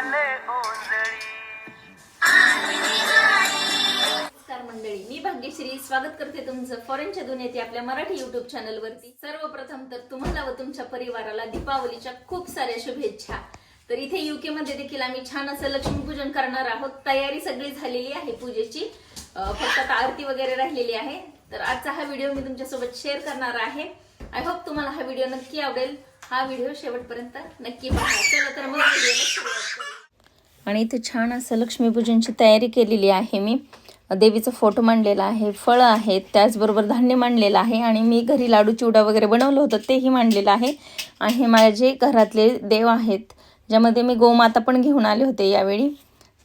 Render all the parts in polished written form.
नमस्कार मंडळी, मी भाग्यश्री स्वागत करते तुमचं फॉरेनच्या दुनियेत आपल्या मराठी युट्यूब चॅनल वरती। सर्वप्रथम तर तुम्हाला व तुमच्या परिवाराला दीपावलीच्या खूप साऱ्या शुभेच्छा। तर इथे यूके मध्ये देखील आम्ही छान असं लक्ष्मीपूजन करणार आहोत। तयारी सगळी झालेली आहे पूजेची, फक्त आता आरती वगैरे राहिलेली आहे। तर आजचा हा व्हिडिओ मी तुमच्यासोबत शेअर करणार आहे। आय होप तुम्हाला हा व्हिडिओ नक्की आवडेल। हा व्हिडिओ शेवटपर्यंत नक्की पहा। चला तर मग व्हिडिओला सुरुवात करू। आणि इथे छान असं लक्ष्मीपूजनची तयारी केलेली आहे। मी देवीचा फोटो मांडलेला आहे, फळं आहेत, त्याचबरोबर धान्य मांडलेलं आहे आणि मी घरी लाडू चिवडा वगैरे बनवलं होतं तेही मांडलेलं आहे। आणि माझे घरातले देव आहेत, ज्यामध्ये मी गोमाता पण घेऊन आले होते यावेळी।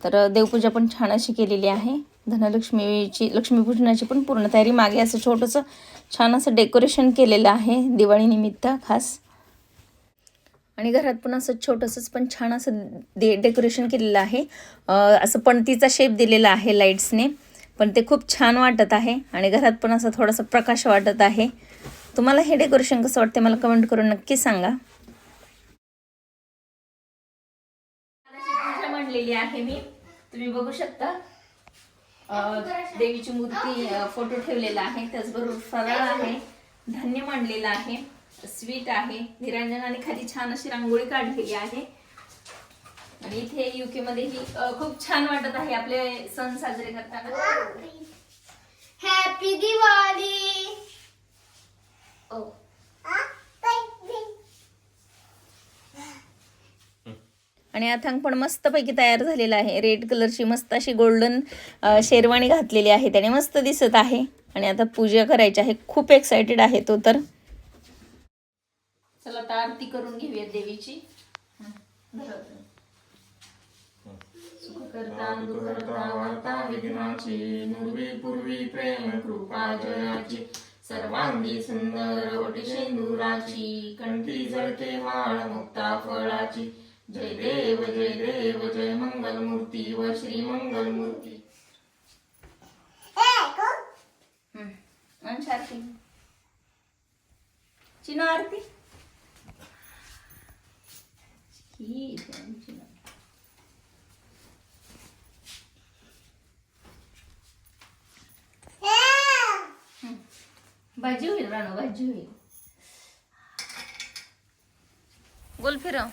तर देवपूजा पण छान अशी केलेली आहे। धनलक्ष्मीची लक्ष्मीपूजनाची पण पूर्ण तयारी। मागे असं छोटंसं छान असं डेकोरेशन केलेलं आहे दिवाळीनिमित्त खास। आणि घरात पण असं छोटंसंच पण छान असं डेकोरेशन केलेलं आहे। असं पणतीचा शेप दिलेला आहे लाईट्सने, पण ते खूप छान वाटत आहे। आणि घरात पण असं थोडासा प्रकाश वाटत आहे। तुम्हाला हे डेकोरेशन कसं वाटते मला कमेंट करून नक्की सांगा। पूजा मांडलेली आहे मी, तुम्ही बघू शकता। देवीची मूर्ती, फोटो ठेवलेला आहे, त्याचबरोबर फराळ आहे, धान्य मांडलेलं आहे, स्वीट आहे, निरांजन आणि खाली छान अशी रांगोळी काढलेली आहे। आणि इथे यूके मध्ये ही खूप छान वाटत आहे आपले सण साजरे करताना। हॅपी दिवाळी। आणि अथांग पण मस्तपैकी तयार झालेला आहे। रेड कलरची मस्त अशी गोल्डन शेरवाणी घातलेली आहे, त्याने मस्त दिसत आहे। आणि आता पूजा करायची आहे, खूप एक्साइटेड आहे तो तर। चला आता आरती करून घेऊया देवीची। सुखकर्ता दुःखहर्ता वार्ता विघ्नाची, नुर्वी पूर्वी प्रेम कृपा जयाची, सर्वांगी सुंदर ओटी शेंदुराची, कंठी जळते वाळ मुक्ता फळाची, जय देव जय मंगलमूर्ती व श्री मंगलमूर्ती। आरती चिनो आरती भाजी होईल राणू, भाजी होईल। गोल फिरव।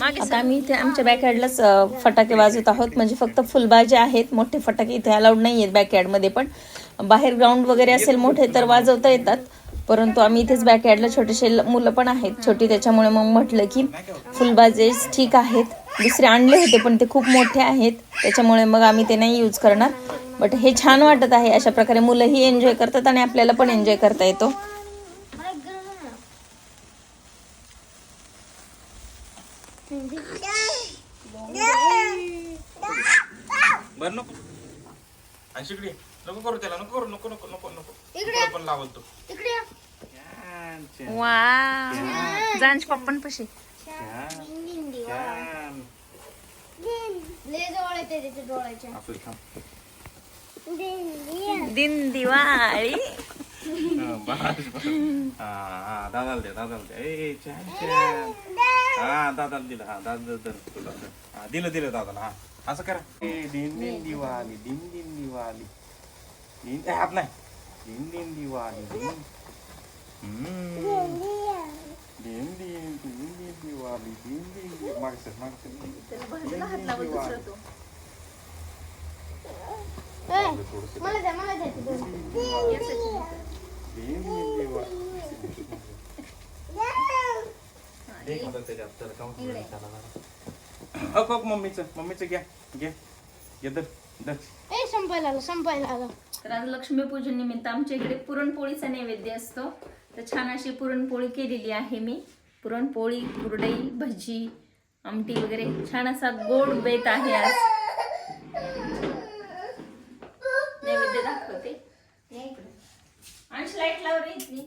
आता आम्ही इथे आमच्या बॅकयार्डलाच फटाके वाजवत आहोत। म्हणजे फक्त फुलबाजे आहेत, मोठे फटाके इथे अलाउड नाही आहेत बॅकयार्डमध्ये। पण बाहेर ग्राउंड वगैरे असेल मोठे तर वाजवता येतात, परंतु आम्ही इथेच बॅकयार्डला छोटेसे मुलं पण आहेत छोटी, त्याच्यामुळे मग म्हटलं की फुलबाजे ठीक आहेत। दुसरे आणले होते पण ते खूप मोठे आहेत, त्याच्यामुळे मग आम्ही ते नाही यूज करणार। बट हे छान वाटत आहे, अशा प्रकारे मुलंही एन्जॉय करतात आणि आपल्याला पण एन्जॉय करता येतो। बर नको शिकडी नको करू त्याला, नको करू, नको नको नको नको इकडे पण लावल तो इकडे वाव, जांच पप्पन पशी ले जवळ येते त्याच्या डोळ्याच्या। असं थांब दिन दिवाळी। दादाला दे, दादाला दे। ए छान छान, दादाला दिलं, दादा तुला दिलं दादाला। असं करा, दिन दिन दिवाळी, दिन दिन दिवाळी, दिन हात नाही, दिन दिन दिवाळी, दिन दिन दिवाळी, दिन दिन मागचं मला द्या, मला द्या दिन मम्मीचं घ्या घे घे दर दर। ए संपायला आलं। तर आज लक्ष्मीपूजन निमित्त आमच्या इकडे पुरणपोळीचा नैवेद्य असतो। तर छान अशी पुरणपोळी केलेली आहे मी। पुरणपोळी, कुरडई, भजी, आमटी वगैरे छान असा गोड बेत आहे आज। नैवेद्य दाखवते, या इकडे अंश लाईट लाव रे इथली।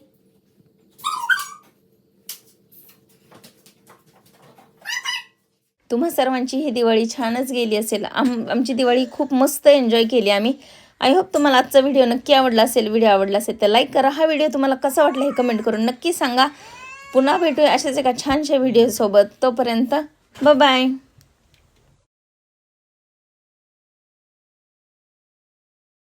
तुम्हा सर्वांची ही दिवाळी छानच गेली असेल। आमची दिवाळी खूप मस्त एन्जॉय केली आम्ही। आय होप तुम्हाला आजचा व्हिडिओ नक्की आवडला असेल। व्हिडिओ आवडला असेल तर लाईक करा। हा व्हिडिओ तुम्हाला कसा वाटला हे कमेंट करून नक्की सांगा। पुन्हा भेटूया अशाच एका छानशा व्हिडिओ सोबत। तोपर्यंत बाय बाय।